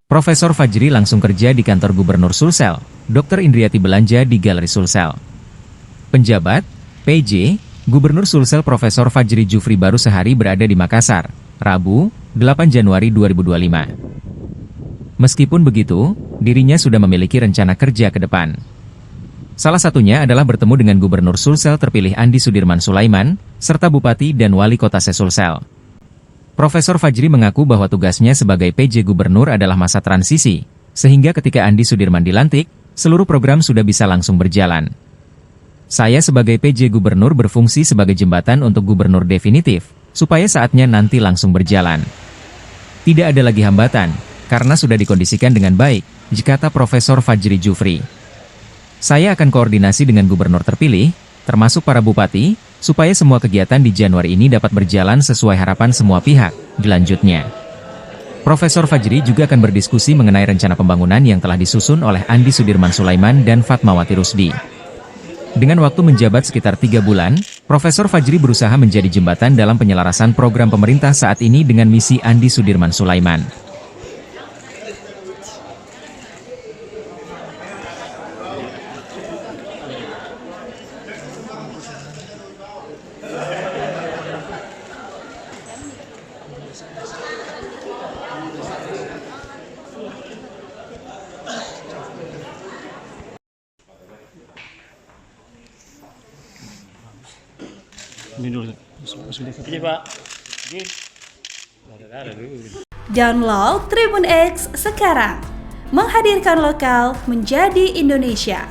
Profesor Fajri langsung kerja di kantor Gubernur Sulsel. Dr. Indriati belanja di Galeri Sulsel. Penjabat, PJ, Gubernur Sulsel Profesor Fajri Jufri baru sehari berada di Makassar, Rabu, 8 Januari 2025. Meskipun begitu, dirinya sudah memiliki rencana kerja ke depan. Salah satunya adalah bertemu dengan Gubernur Sulsel terpilih Andi Sudirman Sulaiman, serta Bupati dan Wali Kota Sulsel. Profesor Fajri mengaku bahwa tugasnya sebagai PJ Gubernur adalah masa transisi, sehingga ketika Andi Sudirman dilantik, seluruh program sudah bisa langsung berjalan. Saya sebagai PJ Gubernur berfungsi sebagai jembatan untuk Gubernur definitif, supaya saatnya nanti langsung berjalan. Tidak ada lagi hambatan, karena sudah dikondisikan dengan baik, kata Profesor Fajri Jufri. Saya akan koordinasi dengan Gubernur terpilih, termasuk para bupati, supaya semua kegiatan di Januari ini dapat berjalan sesuai harapan semua pihak, dilanjutnya. Profesor Fajri juga akan berdiskusi mengenai rencana pembangunan yang telah disusun oleh Andi Sudirman Sulaiman dan Fatmawati Rusdi. Dengan waktu menjabat sekitar 3 bulan, Profesor Fajri berusaha menjadi jembatan dalam penyelarasan program pemerintah saat ini dengan misi Andi Sudirman Sulaiman. Ini dulu. Ini Pak. Ini. Download Tribun X sekarang. Menghadirkan lokal menjadi Indonesia.